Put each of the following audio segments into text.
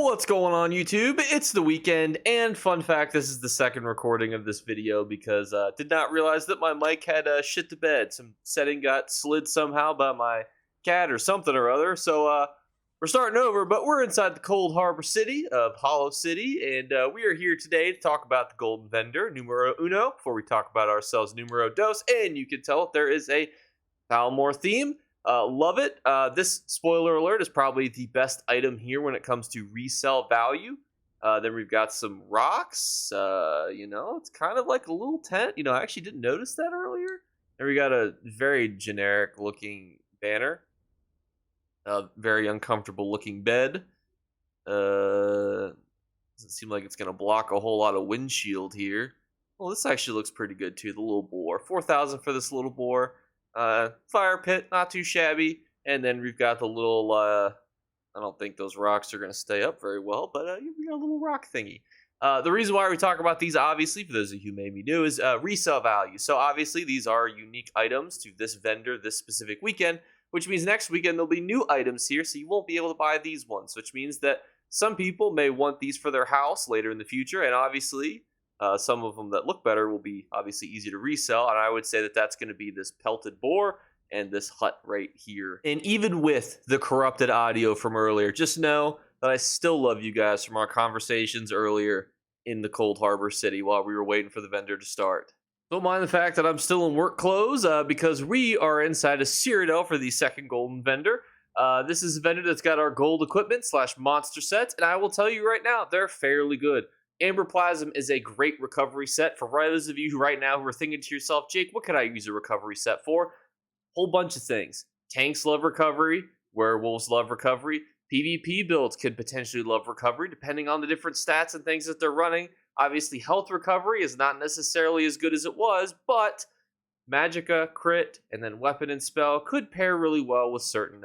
What's going on, YouTube? It's the weekend, and fun fact, this is the second recording of this video because did not realize that my mic had shit the bed. Some setting got slid somehow by my cat or something or other, so we're starting over, but we're inside the cold harbor city of Hollow City, and we are here today to talk about the Golden Vendor, numero uno, before we talk about ourselves, numero dos, and you can tell there is a Palmore theme. Love it. This, spoiler alert, is probably the best item here when it comes to resale value. Then we've got some rocks. It's kind of like a little tent. I actually didn't notice that earlier. And we got a very generic looking banner. A very uncomfortable looking bed. Doesn't seem like it's going to block a whole lot of windshield here. Well, this actually looks pretty good too. The little boar. 4,000 for this little boar. Fire pit, not too shabby, and then we've got the little I don't think those rocks are going to stay up very well, but we got a little rock thingy. The reason why we talk about these, obviously, for those of you who may be new, is resale value. So obviously these are unique items to this vendor this specific weekend, which means next weekend there'll be new items here, so you won't be able to buy these ones, which means that some people may want these for their house later in the future, and obviously some of them that look better will be obviously easy to resell, and I would say that that's going to be this pelted boar and this hut right here. And even with the corrupted audio from earlier, just know that I still love you guys from our conversations earlier in the cold harbor city while we were waiting for the vendor to start. Don't mind the fact that I'm still in work clothes because we are inside a Cyrodiil for the second golden vendor. This is a vendor that's got our gold equipment / monster sets, and I will tell you right now, they're fairly good. Amber Plasm is a great recovery set for those of you who right now who are thinking to yourself, Jake, what could I use a recovery set for? Whole bunch of things. Tanks love recovery. Werewolves love recovery. PvP builds could potentially love recovery depending on the different stats and things that they're running. Obviously, health recovery is not necessarily as good as it was, but Magicka, crit, and then weapon and spell could pair really well with certain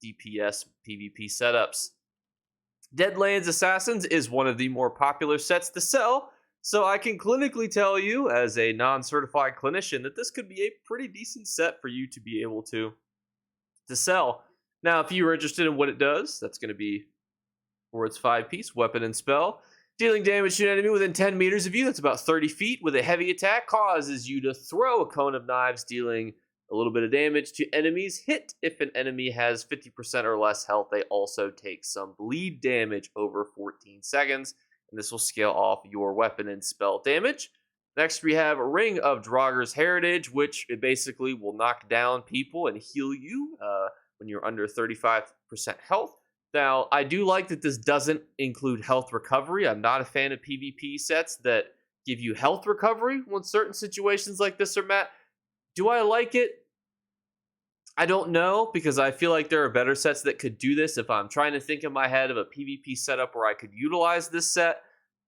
DPS PvP setups. Deadlands Assassins is one of the more popular sets to sell, so I can clinically tell you, as a non-certified clinician, that this could be a pretty decent set for you to be able to sell. Now, if you're interested in what it does, that's going to be for its 5-piece weapon and spell. Dealing damage to an enemy within 10 meters of you, that's about 30 feet, with a heavy attack, causes you to throw a cone of knives, dealing a little bit of damage to enemies. Hit if an enemy has 50% or less health, they also take some bleed damage over 14 seconds, and this will scale off your weapon and spell damage. Next, we have Ring of Draugr's Heritage, which it basically will knock down people and heal you when you're under 35% health. Now, I do like that this doesn't include health recovery. I'm not a fan of PvP sets that give you health recovery when certain situations like this are met. Do I like it? I don't know, because I feel like there are better sets that could do this. If I'm trying to think in my head of a PvP setup where I could utilize this set,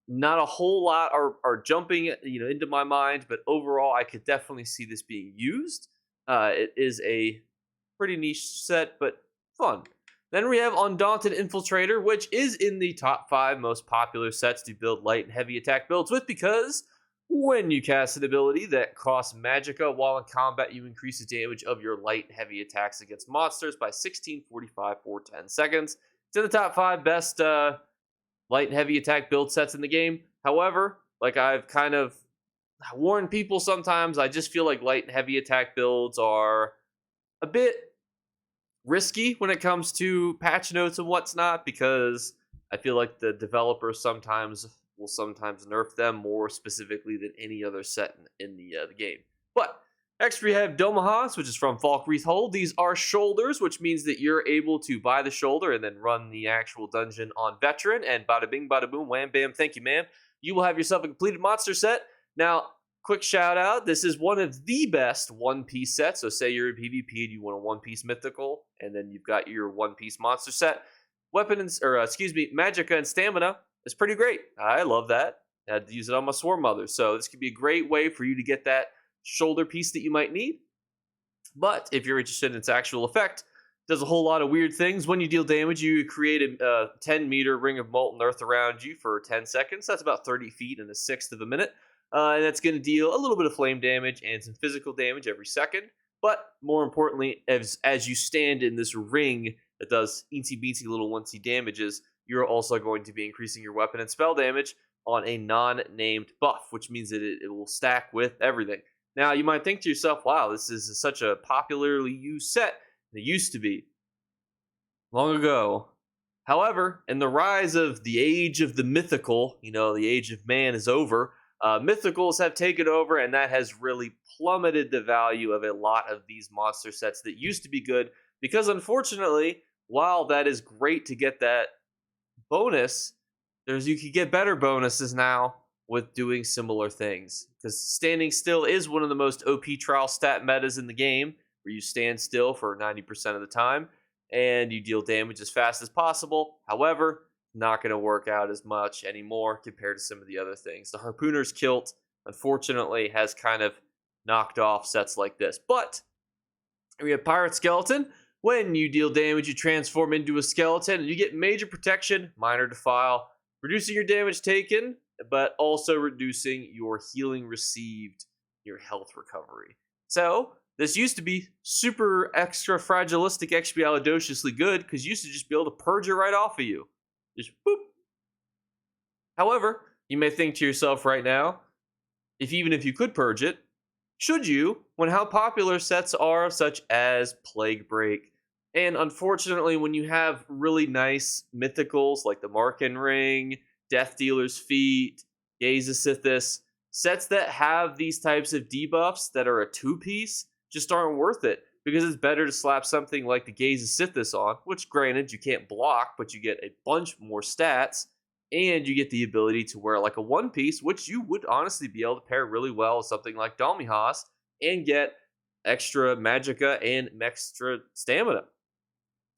not a whole lot are jumping into my mind, but overall I could definitely see this being used. It is a pretty niche set, but fun. Then we have Undaunted Infiltrator, which is in the top 5 most popular sets to build light and heavy attack builds with, because when you cast an ability that costs Magicka while in combat, you increase the damage of your light and heavy attacks against monsters by 1645 for 10 seconds. It's in the top 5 best light and heavy attack build sets in the game. However, like I've kind of warned people sometimes, I just feel like light and heavy attack builds are a bit risky when it comes to patch notes and what's not, because I feel like the developers will sometimes nerf them more specifically than any other set in the game. But next we have Domahas, which is from Falkreath Hold. These are shoulders, which means that you're able to buy the shoulder and then run the actual dungeon on veteran, and bada bing, bada boom, wham bam, thank you ma'am. You will have yourself a completed monster set. Now, quick shout out, this is one of the best one-piece sets. So say you're in PvP and you want a one-piece mythical, and then you've got your one-piece monster set. Magicka and stamina is pretty great. I love that. I had to use it on my Swarm Mother. So this could be a great way for you to get that shoulder piece that you might need. But if you're interested in its actual effect, it does a whole lot of weird things. When you deal damage, you create a 10-meter ring of molten earth around you for 10 seconds. That's about 30 feet in a sixth of a minute. And that's going to deal a little bit of flame damage and some physical damage every second. But more importantly, as you stand in this ring that does eensy-beensy little onesie damages, you're also going to be increasing your weapon and spell damage on a non-named buff, which means that it will stack with everything. Now, you might think to yourself, wow, this is such a popularly used set. It used to be long ago. However, in the rise of the age of the mythical, the age of man is over, mythicals have taken over, and that has really plummeted the value of a lot of these monster sets that used to be good. Because unfortunately, while that is great to get that bonus, you could get better bonuses now with doing similar things. Because standing still is one of the most OP trial stat metas in the game, where you stand still for 90% of the time and you deal damage as fast as possible. However, not going to work out as much anymore compared to some of the other things. The Harpooner's Kilt, unfortunately, has kind of knocked off sets like this. But we have Pirate Skeleton. When you deal damage, you transform into a skeleton and you get major protection, minor defile, reducing your damage taken, but also reducing your healing received, your health recovery. So, this used to be super extra fragilistic expialidociously good because you used to just be able to purge it right off of you. Just boop. However, you may think to yourself right now, even if you could purge it, should you, when how popular sets are such as Plague Break? And unfortunately, when you have really nice mythicals like the Marken Ring, Death Dealer's Feet, Gaze of Sithis, sets that have these types of debuffs that are a two-piece just aren't worth it, because it's better to slap something like the Gaze of Sithis on, which granted you can't block, but you get a bunch more stats, and you get the ability to wear like a one-piece, which you would honestly be able to pair really well with something like Dalmihast and get extra magicka and extra stamina.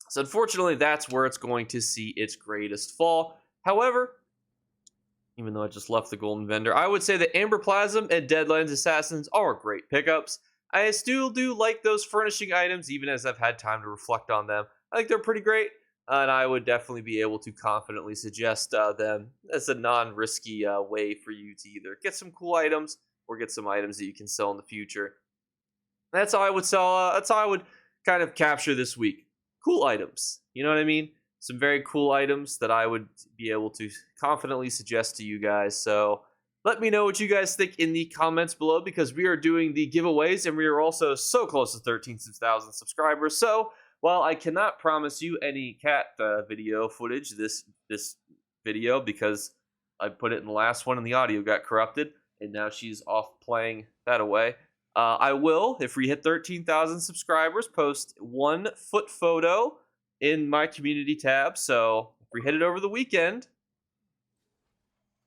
So unfortunately, that's where it's going to see its greatest fall. However, even though I just left the Golden Vendor, I would say that Amber Plasm and Deadlands Assassins are great pickups. I still do like those furnishing items, even as I've had time to reflect on them. I think they're pretty great, and I would definitely be able to confidently suggest them as a non-risky way for you to either get some cool items or get some items that you can sell in the future. That's how I would sell. That's how I would kind of capture this week. Cool items. You know what I mean? Some very cool items that I would be able to confidently suggest to you guys. So let me know what you guys think in the comments below, because we are doing the giveaways and we are also so close to 13,000 subscribers. So while I cannot promise you any cat video footage this video, because I put it in the last one and the audio got corrupted and now she's off playing that away, I will, if we hit 13,000 subscribers, post one foot photo in my community tab. So if we hit it over the weekend,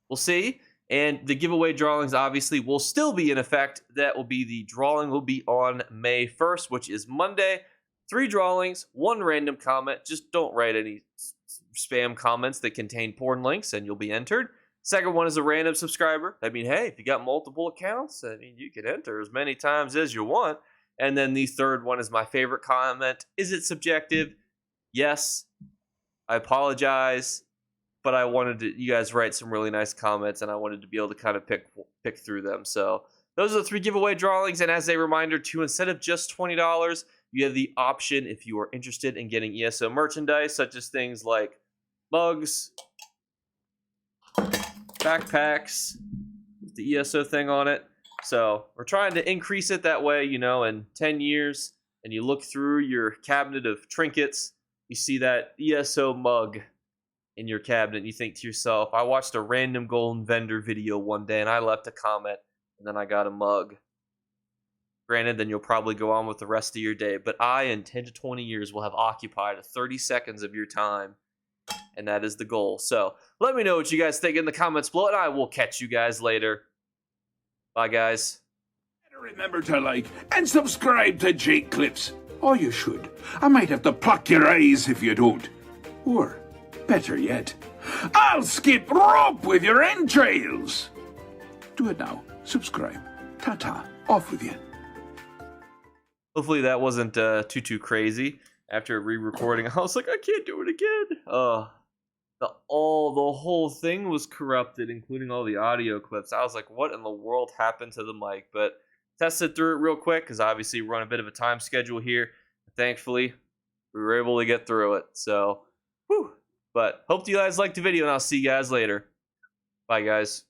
we'll see. And the giveaway drawings obviously will still be in effect. That will be, the drawing will be on May 1st, which is Monday. 3 drawings, 1 random comment. Just don't write any spam comments that contain porn links and you'll be entered. Second one is a random subscriber. I mean, hey, if you got multiple accounts, I mean, you can enter as many times as you want. And then the third one is my favorite comment. Is it subjective? Yes. I apologize, but I wanted you guys write some really nice comments, and I wanted to be able to kind of pick through them. So those are the 3 giveaway drawings. And as a reminder, too, instead of just $20, you have the option, if you are interested in getting ESO merchandise, such as things like mugs, backpacks with the ESO thing on it. So we're trying to increase it that way, in 10 years, and you look through your cabinet of trinkets, you see that ESO mug in your cabinet, and you think to yourself, I watched a random Golden Vendor video one day, and I left a comment, and then I got a mug. Granted, then you'll probably go on with the rest of your day, but I, in 10 to 20 years, will have occupied 30 seconds of your time, and that is the goal. So let me know what you guys think in the comments below, and I will catch you guys later. Bye, guys. Remember to like and subscribe to Jake Clips. Or you should. I might have to pluck your eyes if you don't. Or, better yet, I'll skip rope with your entrails. Do it now. Subscribe. Ta-ta. Off with you. Hopefully that wasn't too crazy. After re-recording, I was like, I can't do it again. The whole thing was corrupted, including all the audio clips. I was like, what in the world happened to the mic? But tested through it real quick, because obviously we're on a bit of a time schedule here. Thankfully, we were able to get through it. So, whew. But hope you guys liked the video, and I'll see you guys later. Bye, guys.